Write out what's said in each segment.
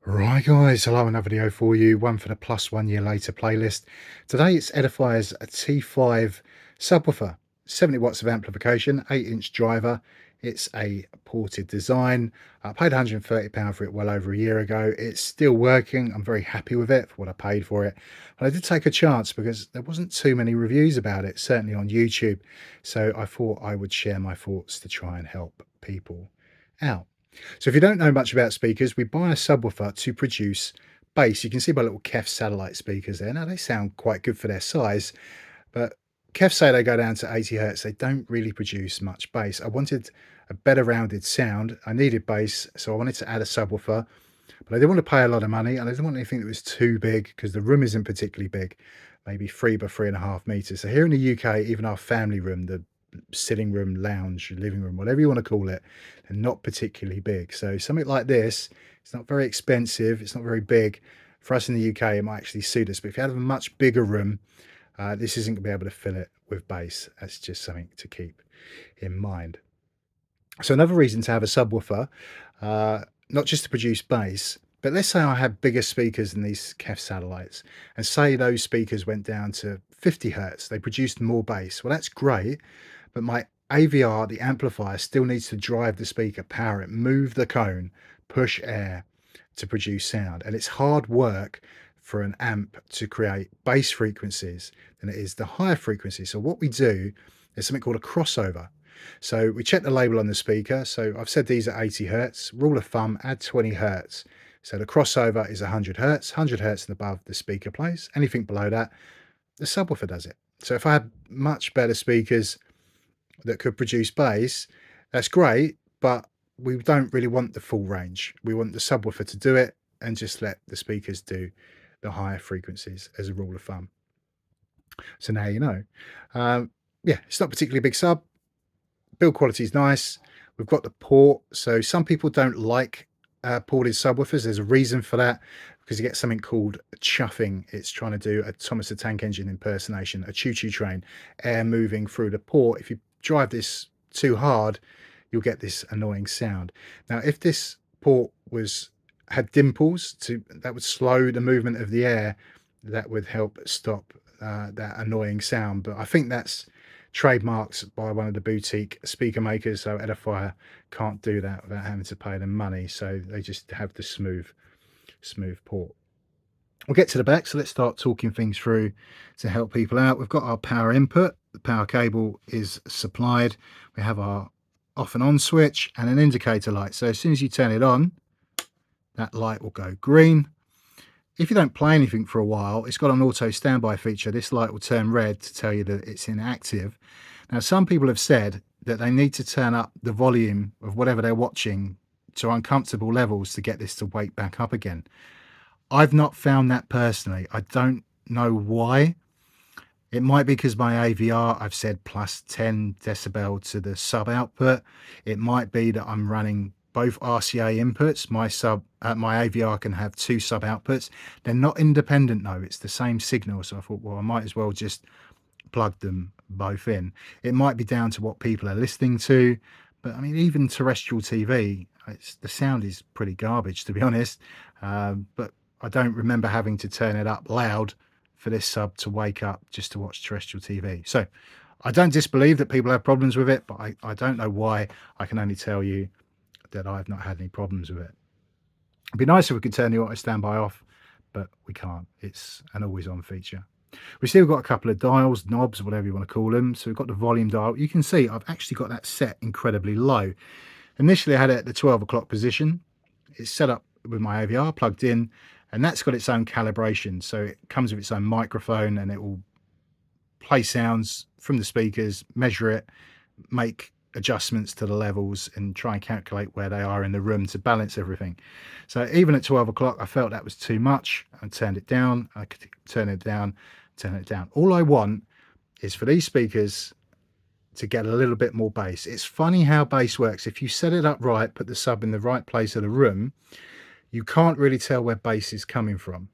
Right guys, hello, another video for you, one for the plus 1 year later playlist. Today it's Edifier's T5 Subwoofer, 70 watts of amplification, 8-inch driver. It's a ported design. I paid £130 for it well over a year ago. It's still working. I'm very happy with it for what I paid for it. But I did take a chance because there wasn't too many reviews about it, certainly on YouTube. So I thought I would share my thoughts to try and help people out. So if you don't know much about speakers, we buy a subwoofer to produce bass. You can see my little L.P.F satellite speakers there. Now they sound quite good for their size, but L.P.F say they go down to 80 hertz. They don't really produce much bass. I wanted a better rounded sound. I needed bass, so I wanted to add a subwoofer, but I didn't want to pay a lot of money and I didn't want anything that was too big because the room isn't particularly big, maybe 3 by 3.5 meters. So here in the UK, even our family room, the sitting room, lounge, living room, whatever you want to call it, they're not particularly big. So something like this, it's not very expensive, it's not very big. For us in the UK, it might actually suit us, but if you have a much bigger room, this isn't going to be able to fill it with bass. That's just something to keep in mind. So another reason to have a subwoofer, not just to produce bass, but let's say I had bigger speakers than these L.P.F satellites, and say those speakers went down to 50 hertz, they produced more bass. Well, that's great, but my AVR, the amplifier, still needs to drive the speaker, power it, move the cone, push air to produce sound. And it's hard work for an amp to create bass frequencies than it is the higher frequencies. So what we do is something called a crossover. So we check the label on the speaker. So I've said these are 80 hertz. Rule of thumb, add 20 hertz. So the crossover is 100 hertz. 100 hertz and above, the speaker plays. Anything below that, the subwoofer does it. So if I had much better speakers that could produce bass, that's great, but we don't really want the full range. We want the subwoofer to do it and just let the speakers do the higher frequencies as a rule of thumb. So now you know. Yeah, it's not particularly big sub. Build quality is nice. We've got the port. So some people don't like ported subwoofers. There's a reason for that, because you get something called chuffing. It's trying to do a Thomas the Tank Engine impersonation, a choo-choo train, air moving through the port. If you drive this too hard, you'll get this annoying sound. Now, if this port had dimples, that would slow the movement of the air. That would help stop that annoying sound. But I think that's trademarked by one of the boutique speaker makers, so Edifier can't do that without having to pay them money, so they just have the smooth port. We'll get to the back, so let's start talking things through to help people out. We've got our power input, the power cable is supplied, we have our off and on switch and an indicator light. So as soon as you turn it on, that light will go green. If you don't play anything for a while, it's got an auto standby feature. This light will turn red to tell you that it's inactive. Now, some people have said that they need to turn up the volume of whatever they're watching to uncomfortable levels to get this to wake back up again. I've not found that personally. I don't know why. It might be because my AVR, I've said plus 10 decibel to the sub output. It might be that I'm running both RCA inputs. My AVR can have 2 sub outputs. They're not independent though, it's the same signal. So I thought, well, I might as well just plug them both in. It might be down to what people are listening to, but I mean, even terrestrial TV, the sound is pretty garbage, to be honest. But I don't remember having to turn it up loud for this sub to wake up just to watch terrestrial TV. So I don't disbelieve that people have problems with it, but I don't know why. I can only tell you that I've not had any problems with it. It'd be nice if we could turn the auto standby off, but we can't. It's an always on feature. We've still got a couple of dials, knobs, whatever you want to call them. So we've got the volume dial. You can see I've actually got that set incredibly low. Initially I had it at the 12 o'clock position. It's set up with my AVR plugged in, and that's got its own calibration. So it comes with its own microphone and it will play sounds from the speakers, measure it, make adjustments to the levels and try and calculate where they are in the room to balance everything. So even at 12 o'clock, I felt that was too much. I turned it down. I could turn it down, turn it down. All I want is for these speakers to get a little bit more bass. It's funny how bass works. If you set it up right, put the sub in the right place of the room, you can't really tell where bass is coming from.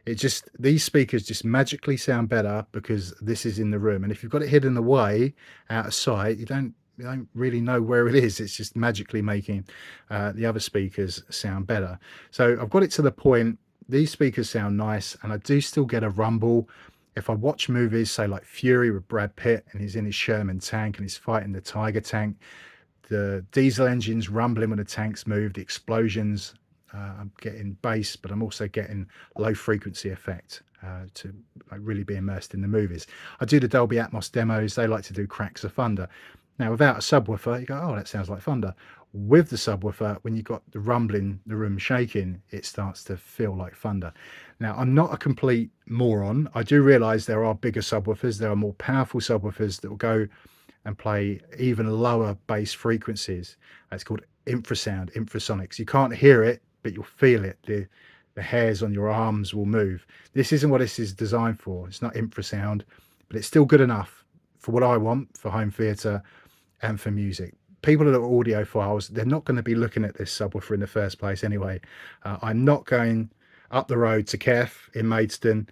These speakers just magically sound better because this is in the room. And if you've got it hidden away out of sight, you don't don't really know where it is. It's just magically making the other speakers sound better. So I've got it to the point, these speakers sound nice, and I do still get a rumble. If I watch movies, say like Fury with Brad Pitt, and he's in his Sherman tank and he's fighting the Tiger tank, the diesel engines rumbling when the tanks move, the explosions, I'm getting bass, but I'm also getting low frequency effect to like really be immersed in the movies. I do the Dolby Atmos demos. They like to do cracks of thunder. Now, without a subwoofer, you go, oh, that sounds like thunder. With the subwoofer, when you've got the rumbling, the room shaking, it starts to feel like thunder. Now, I'm not a complete moron. I do realize there are bigger subwoofers. There are more powerful subwoofers that will go and play even lower bass frequencies. It's called infrasound, infrasonics. You can't hear it, but you'll feel it. The hairs on your arms will move. This isn't what this is designed for. It's not infrasound, but it's still good enough for what I want for home theatre and for music. People that are audiophiles, they're not going to be looking at this subwoofer in the first place anyway. I'm not going up the road to L.P.F in Maidstone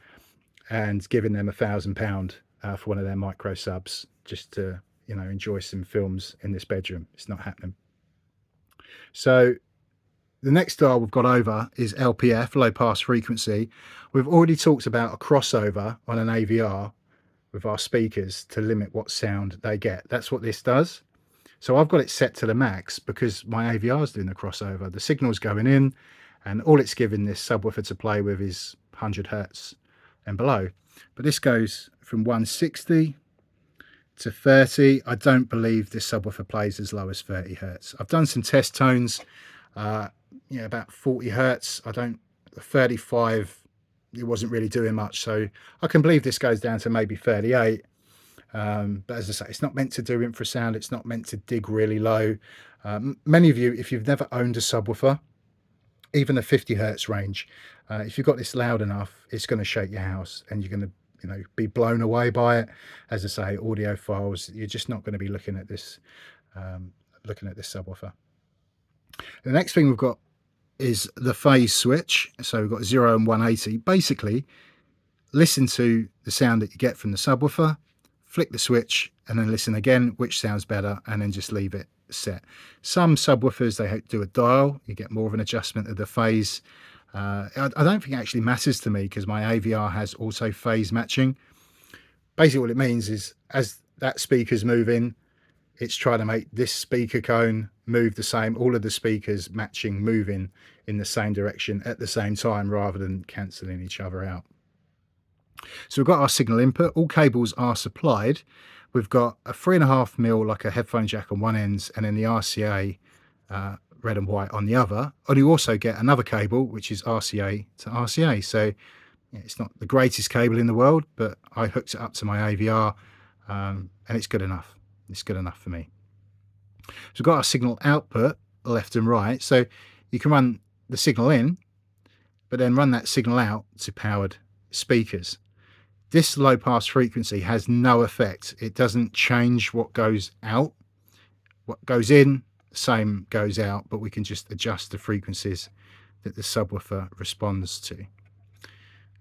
and giving them £1,000 for one of their micro subs just to, you know, enjoy some films in this bedroom. It's not happening. So the next dial we've got over is L.P.F, low pass frequency. We've already talked about a crossover on an AVR with our speakers to limit what sound they get. That's what this does. So I've got it set to the max because my AVR is doing the crossover. The signal's going in, and all it's giving this subwoofer to play with is 100 hertz and below. But this goes from 160 to 30. I don't believe this subwoofer plays as low as 30 hertz. I've done some test tones, about 40 hertz. 35, it wasn't really doing much. So I can believe this goes down to maybe 38. But as I say, it's not meant to do infrasound. It's not meant to dig really low. Many of you, if you've never owned a subwoofer, even a 50 hertz range, if you've got this loud enough, it's going to shake your house, and you're going to, be blown away by it. As I say, audiophiles, you're just not going to be looking at this subwoofer. The next thing we've got is the phase switch. So we've got 0 and 180. Basically, listen to the sound that you get from the subwoofer, flick the switch, and then listen again, which sounds better, and then just leave it set. Some subwoofers, they do a dial. You get more of an adjustment of the phase. I don't think it actually matters to me because my AVR has auto phase matching. Basically what it means is as that speaker's moving, it's trying to make this speaker cone move the same, all of the speakers matching, moving in the same direction at the same time rather than cancelling each other out. So we've got our signal input. All cables are supplied. We've got a 3.5mm, like a headphone jack on one end, and then the RCA red and white on the other. And you also get another cable, which is RCA to RCA. So it's not the greatest cable in the world, but I hooked it up to my AVR, and it's good enough. It's good enough for me. So we've got our signal output left and right. So you can run the signal in, but then run that signal out to powered speakers. This low pass frequency has no effect. It doesn't change what goes out. What goes in, the same goes out, but we can just adjust the frequencies that the subwoofer responds to.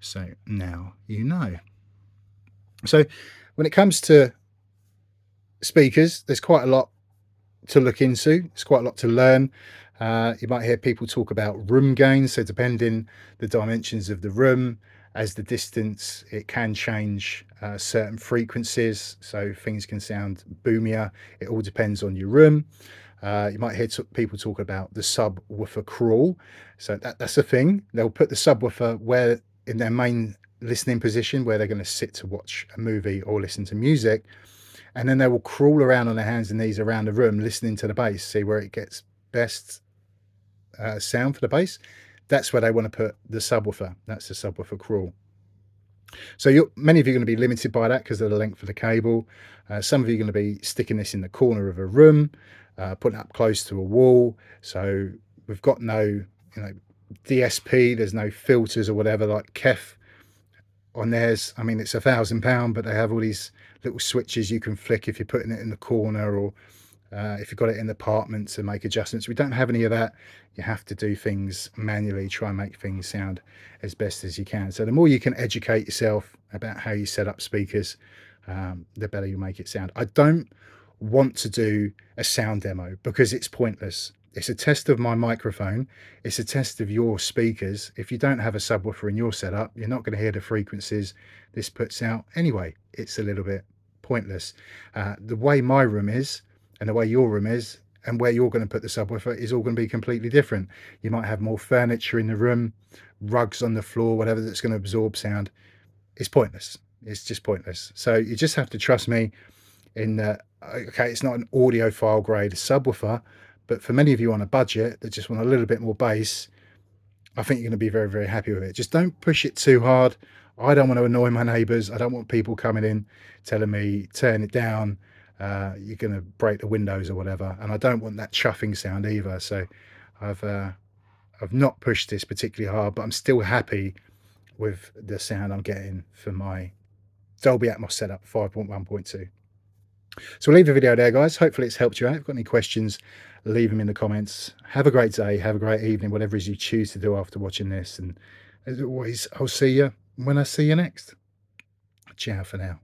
So now you know. So when it comes to speakers, there's quite a lot to look into. There's quite a lot to learn. You might hear people talk about room gain. So depending the dimensions of the room, as the distance, it can change certain frequencies. So things can sound boomier. It all depends on your room. You might hear people talk about the subwoofer crawl. So that's a thing. They'll put the subwoofer where in their main listening position where they're going to sit to watch a movie or listen to music. And then they will crawl around on their hands and knees around the room, listening to the bass, see where it gets best sound for the bass. That's where they want to put the subwoofer. That's the subwoofer crawl. So many of you are going to be limited by that because of the length of the cable. Some of you are going to be sticking this in the corner of a room, putting it up close to a wall. So we've got no, DSP. There's no filters or whatever like L.P.F on theirs. I mean, it's £1,000, but they have all these little switches you can flick if you're putting it in the corner or if you've got it in the apartment to make adjustments. We don't have any of that. You have to do things manually, try and make things sound as best as you can. So the more you can educate yourself about how you set up speakers, the better you make it sound. I don't want to do a sound demo, because it's pointless. It's a test of my microphone. It's a test of your speakers. If you don't have a subwoofer in your setup, you're not going to hear the frequencies this puts out anyway. It's a little bit pointless. The way my room is and the way your room is and where you're going to put the subwoofer is all going to be completely different. You might have more furniture in the room, rugs on the floor, whatever, that's going to absorb sound. It's pointless. It's just pointless. So you just have to trust me in that. Okay, it's not an audiophile grade subwoofer, but for many of you on a budget that just want a little bit more bass, I think you're going to be very, very happy with it. Just don't push it too hard. I don't want to annoy my neighbors. I don't want people coming in telling me turn it down, you're going to break the windows or whatever, and I don't want that chuffing sound either. So I've not pushed this particularly hard, but I'm still happy with the sound I'm getting for my Dolby Atmos setup 5.1.2. So we'll leave the video there, guys. Hopefully it's helped you out. If you've got any questions, leave them in the comments. Have a great day. Have a great evening, whatever it is you choose to do after watching this. And as always, I'll see you when I see you next. Ciao for now.